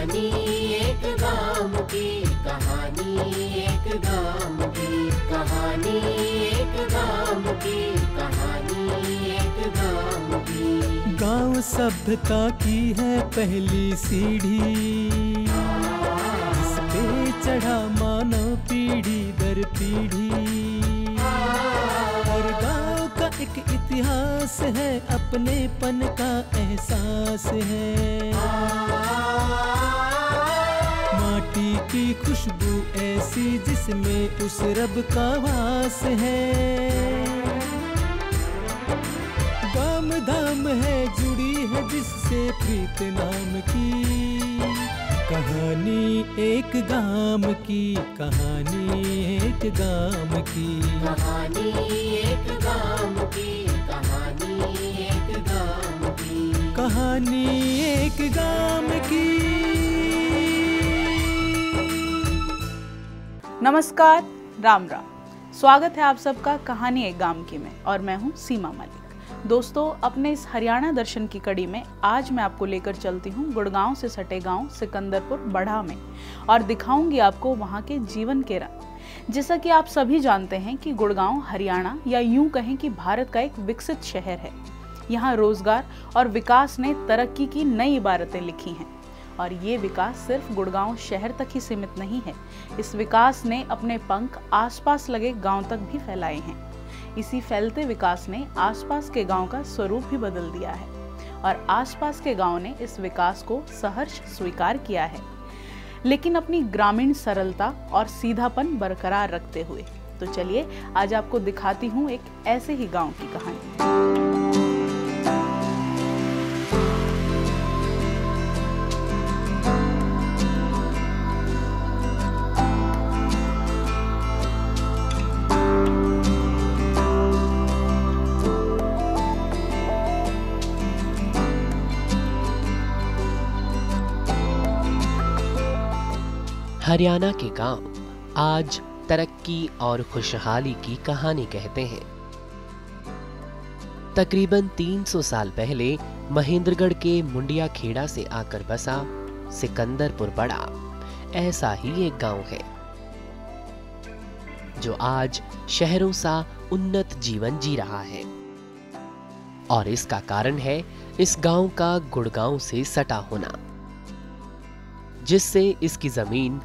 कहानी एक गाँव की, कहानी एक गाँव की, कहानी एक गाँव की, कहानी एक गाँव की। गाँव सभ्यता की है पहली सीढ़ी, जिस पे चढ़ा मानव पीढ़ी दर पीढ़ी। हर गाँव का एक इतिहास है, अपनेपन का एहसास है। माटी की खुशबू ऐसी जिसमें उस रब का वास है। गाम धाम है जुड़ी है जिससे प्रीत नाम की। कहानी एक गाम की, कहानी एक गाम की, कहानी एक गाँव की, कहानी एक गाँव की, कहानी एक गाम की। नमस्कार, राम राम। स्वागत है आप सबका कहानी एक गाँव की में, और मैं हूँ सीमा मलिक। दोस्तों, अपने इस हरियाणा दर्शन की कड़ी में आज मैं आपको लेकर चलती हूँ गुड़गांव से सटे गांव सिकंदरपुर बढ़ा में, और दिखाऊंगी आपको वहाँ के जीवन के रंग। जैसा कि आप सभी जानते हैं कि गुड़गांव हरियाणा या यूं कहें कि भारत का एक विकसित शहर है। यहाँ रोजगार और विकास ने तरक्की की नई इबारतें लिखी हैं, और ये विकास सिर्फ गुड़गांव शहर तक ही सीमित नहीं है। इस विकास ने अपने पंख आसपास लगे गांव तक भी फैलाए हैं। इसी फैलते विकास ने आसपास के गांव का स्वरूप भी बदल दिया है, और आसपास के गांव ने इस विकास को सहर्ष स्वीकार किया है, लेकिन अपनी ग्रामीण सरलता और सीधापन बरकरार रखते हुए। तो चलिए आज आपको दिखाती हूँ एक ऐसे ही गांव की कहानी। हरियाणा के गांव आज तरक्की और खुशहाली की कहानी कहते हैं। तकरीबन 300 साल पहले महेंद्रगढ़ के मुंडिया खेड़ा से आकर बसा सिकंदरपुर बड़ा ऐसा ही एक गांव है, जो आज शहरों सा उन्नत जीवन जी रहा है। और इसका कारण है इस गांव का गुड़गांव से सटा होना, जिससे इसकी जमीन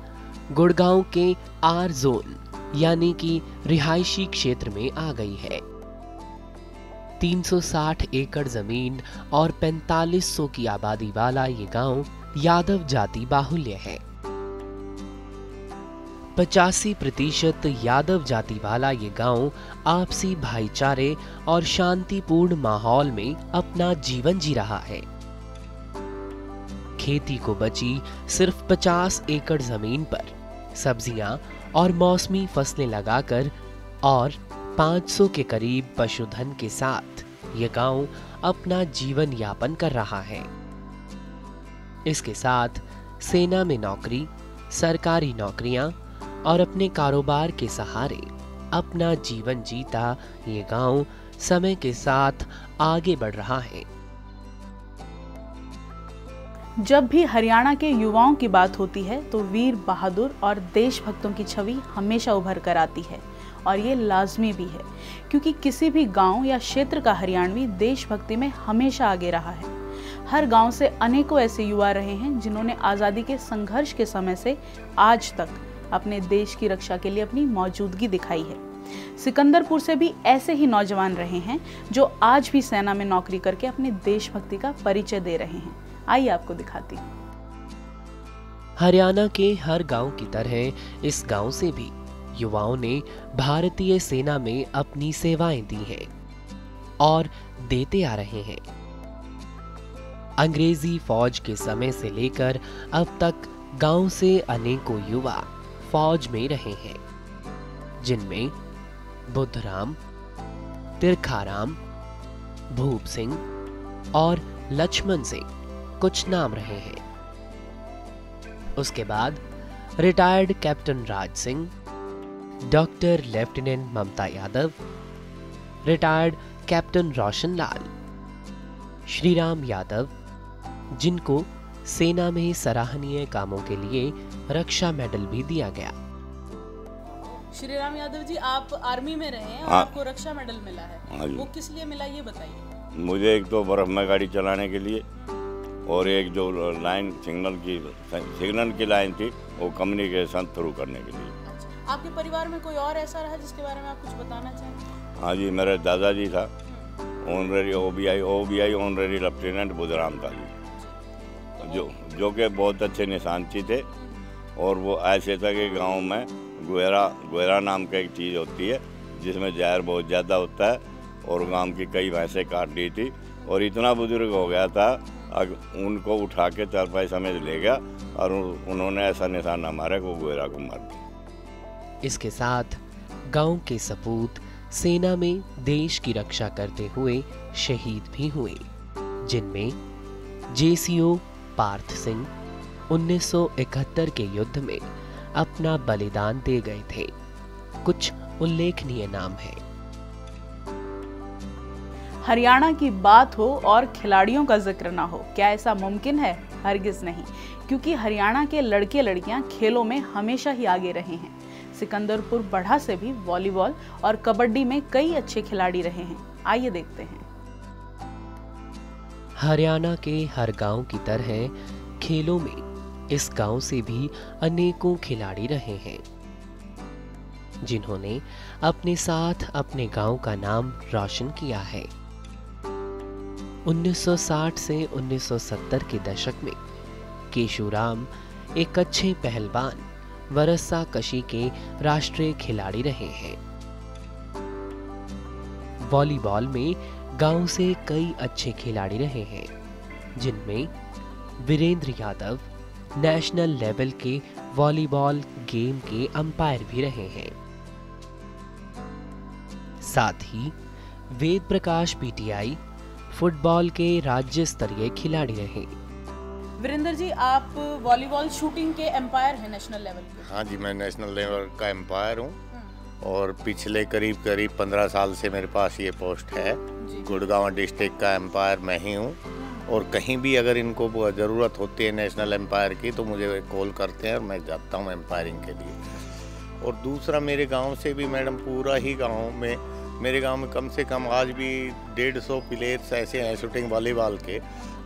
गुड़गांव के आर जोन यानी कि रिहायशी क्षेत्र में आ गई है। 360 एकड़ जमीन और 4500 की आबादी वाला ये गांव यादव जाति बाहुल्य है। 85% यादव जाति वाला ये गांव आपसी भाईचारे और शांतिपूर्ण माहौल में अपना जीवन जी रहा है। खेती को बची सिर्फ 50 एकड़ जमीन पर सब्जियां और मौसमी फसलें लगाकर और 500 के करीब पशुधन के साथ ये गांव अपना जीवन यापन कर रहा है। इसके साथ सेना में नौकरी, सरकारी नौकरियां और अपने कारोबार के सहारे अपना जीवन जीता ये गांव समय के साथ आगे बढ़ रहा है। जब भी हरियाणा के युवाओं की बात होती है तो वीर बहादुर और देशभक्तों की छवि हमेशा उभर कर आती है, और ये लाजमी भी है, क्योंकि किसी भी गांव या क्षेत्र का हरियाणवी देशभक्ति में हमेशा आगे रहा है। हर गांव से अनेकों ऐसे युवा रहे हैं जिन्होंने आज़ादी के संघर्ष के समय से आज तक अपने देश की रक्षा के लिए अपनी मौजूदगी दिखाई है। सिकंदरपुर से भी ऐसे ही नौजवान रहे हैं जो आज भी सेना में नौकरी करके अपनी देशभक्ति का परिचय दे रहे हैं। आइए आपको दिखाती हूँ। हरियाणा के हर गांव की तरह इस गांव से भी युवाओं ने भारतीय सेना में अपनी सेवाएं दी हैं और देते आ रहे हैं। अंग्रेजी फौज के समय से लेकर अब तक गांव से अनेकों युवा फौज में रहे हैं, जिनमें बुद्धराम, तिरखाराम, भूप सिंह और लक्ष्मण सिंह कुछ नाम रहे हैं। उसके बाद retired captain Raj Singh, doctor lieutenant ममता यादव, रिटायर्ड कैप्टन रोशन लाल, श्रीराम यादव, जिनको सेना में सराहनीय कामों के लिए रक्षा मेडल भी दिया गया। श्री राम यादव जी, आप आर्मी में रहे हैं और हाँ। आपको रक्षा मेडल मिला है, हाँ जी। वो किस लिए मिला ये बताइए। मुझे एक तो बर्फ में गाड़ी चलाने के लिए, और एक जो लाइन सिग्नल की लाइन थी वो कम्युनिकेशन थ्रू करने के लिए। अच्छा, आपके परिवार में कोई और ऐसा रहा जिसके बारे में आप कुछ बताना चाहें? हाँ जी, मेरे दादाजी था ऑनरेरी ओबीआई ऑनरेरी लेफ्टिनेंट बुधराम था जी, जो कि बहुत अच्छे निशानची थे। और वो ऐसे था कि गांव में गुएरा नाम का एक चीज़ होती है जिसमें जहर बहुत ज़्यादा होता है, और गांव की कई भैंसें काट दी थी, और इतना बुजुर्ग हो गया था उनको उठा के चारपाई समेत ले गया, और उन्होंने ऐसा निशाना मारा कि वो गुएरा को मार दिया। इसके साथ गांव के सपूत सेना में देश की रक्षा करते हुए शहीद भी हुए, जिनमें जेसीओ पार्थ सिंह 1971 के युद्ध में अपना बलिदान दे गए थे। कुछ उल्लेखनीय नाम हैं। हरियाणा की बात हो और खिलाड़ियों का जिक्र ना हो, क्या ऐसा मुमकिन है? हरगिज नहीं, क्योंकि हरियाणा के लड़के लड़कियां खेलों में हमेशा ही आगे रहे हैं। सिकंदरपुर बढ़ा से भी वॉलीबॉल और कबड्डी में कई अच्छे खिलाड़ी रहे हैं। आइए देखते हैं। हरियाणा के हर गांव की तरह खेलों में इस गांव से भी अनेकों खिलाड़ी रहे हैं, जिन्होंने अपने साथ अपने गांव का नाम रोशन किया है। 1960 से 1970 के दशक में केशुराम एक अच्छे पहलवान व रस्साकशी के राष्ट्रीय खिलाड़ी रहे हैं। वॉलीबॉल में गांव से कई अच्छे खिलाड़ी रहे हैं, जिनमें वीरेंद्र यादव नेशनल लेवल के वॉलीबॉल गेम के अंपायर भी रहे हैं। साथ ही वेद प्रकाश पीटीआई फुटबॉल के राज्य स्तरीय खिलाड़ी रहे। वीरेंद्र जी, आप वॉलीबॉल शूटिंग के एम्पायर हैं नेशनल लेवल के। हाँ जी, मैं नेशनल लेवल का एम्पायर हूँ, और पिछले करीब 15 साल से मेरे पास ये पोस्ट है। गुड़गांव डिस्ट्रिक्ट का एम्पायर मैं ही हूँ, और कहीं भी अगर इनको ज़रूरत होती है नेशनल एम्पायर की तो मुझे कॉल करते हैं और मैं जाता हूँ एम्पायरिंग के लिए। और दूसरा, मेरे गांव से भी मैडम पूरा ही गांव में, मेरे गांव में कम से कम आज भी 150 प्लेयर्स ऐसे हैं शूटिंग वॉलीबॉल के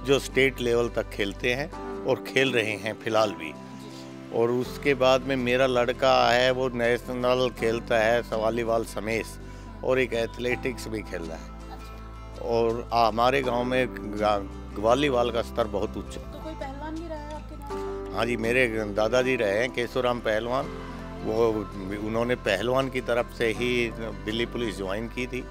जो स्टेट लेवल तक खेलते हैं और खेल रहे हैं फिलहाल भी। और उसके बाद में मेरा लड़का है वो नेशनल खेलता है वॉलीबॉल समेत, और एक एथलेटिक्स भी खेल रहा है। और हमारे गांव में वॉलीबॉल का स्तर बहुत उच्च है। तो कोई पहलवान भी रहा है आपके गांव? हाँ जी, मेरे दादाजी रहे हैं केशुराम पहलवान। वो उन्होंने पहलवान की तरफ से ही दिल्ली पुलिस ज्वाइन की थी,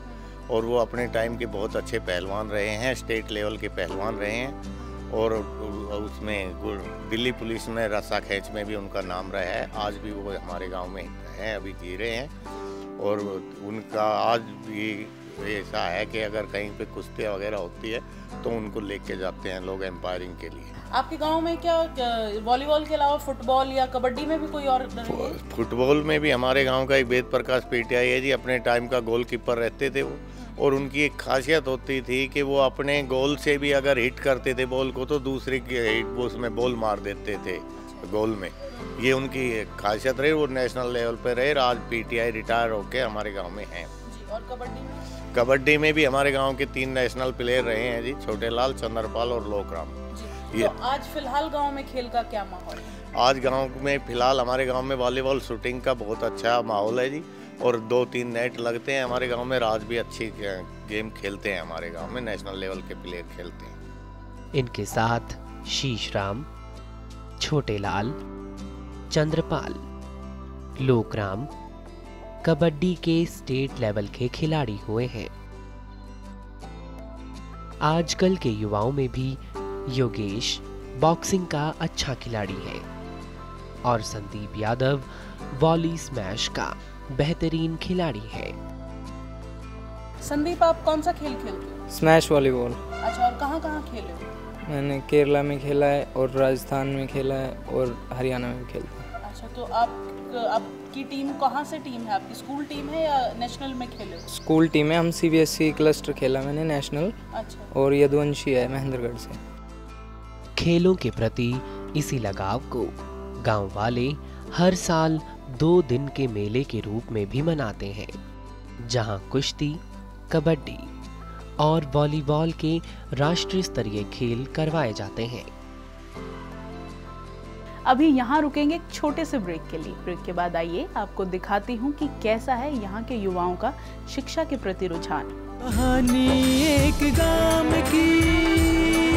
और वो अपने टाइम के बहुत अच्छे पहलवान रहे हैं, स्टेट लेवल के पहलवान रहे हैं। और उसमें दिल्ली पुलिस में रस्सा खींच में भी उनका नाम रहा है। आज भी वो हमारे गांव में हैं, अभी जी रहे हैं। और उनका आज भी ऐसा है कि अगर कहीं पे कुश्ती वगैरह होती है तो उनको लेके जाते हैं लोग एम्पायरिंग के लिए। आपके गांव में क्या वॉलीबॉल के अलावा फुटबॉल या कबड्डी में भी कोई और? फुटबॉल में भी हमारे गांव का एक वेद प्रकाश पीटीआई है जी, अपने टाइम का गोलकीपर रहते थे वो। और उनकी एक खासियत होती थी कि वो अपने गोल से भी अगर हिट करते थे बॉल को तो दूसरे की हिट उसमें बॉल मार देते थे गोल में। ये उनकी खासियत रही। वो नेशनल लेवल पे रहे, आज पीटीआई रिटायर होके हमारे गांव में हैं। और कबड्डी में? कबड्डी में भी हमारे गांव के 3 नेशनल प्लेयर रहे हैं जी, छोटे लाल, चंद्रपाल और लोकराम। तो आज फिलहाल गांव में खेल का क्या माहौल है? आज गांव में फिलहाल हमारे गांव में वॉलीबॉल शूटिंग का बहुत अच्छा माहौल है जी, और 2-3 नेट लगते हैं हमारे गांव में। आज भी अच्छी गेम खेलते हैं हमारे गांव में, नेशनल लेवल के प्लेयर खेलते हैं। इनके साथ शीशराम, छोटे लाल, चंद्रपाल, लोकराम कबड्डी के स्टेट लेवल के खिलाड़ी हुए हैं। आजकल के युवाओं में भी योगेश बॉक्सिंग का अच्छा खिलाड़ी है, और संदीप यादव वॉली स्मैश का बेहतरीन खिलाड़ी है। संदीप, आप कौन सा खेल खेलते हो? Smash volleyball. अच्छा, और कहाँ खेले हो? मैंने केरला में खेला है, और राजस्थान में खेला है, और हरियाणा में भी खेलता हूँ। अच्छा, तो आपकी टीम कहाँ से टीम है? आपकी स्कूल टीम है या नेशनल में खेले हो? स्कूल टीम है, हम सीबीएसई क्लस्टर खेला मैंने नेशनल। अच्छा। और यदुवंशी है महेंद्रगढ़ से। खेलों के प्रति इसी लगाव को गांव वाले हर साल 2 दिन के मेले के रूप में भी मनाते हैं, जहां कुश्ती, कबड्डी और वॉलीबॉल के राष्ट्रीय स्तरीय खेल करवाए जाते हैं। अभी यहाँ रुकेंगे एक छोटे से ब्रेक के लिए। ब्रेक के बाद आइए आपको दिखाती हूँ कि कैसा है यहाँ के युवाओं का शिक्षा के प्रति रुझान। कहानी एक गांव की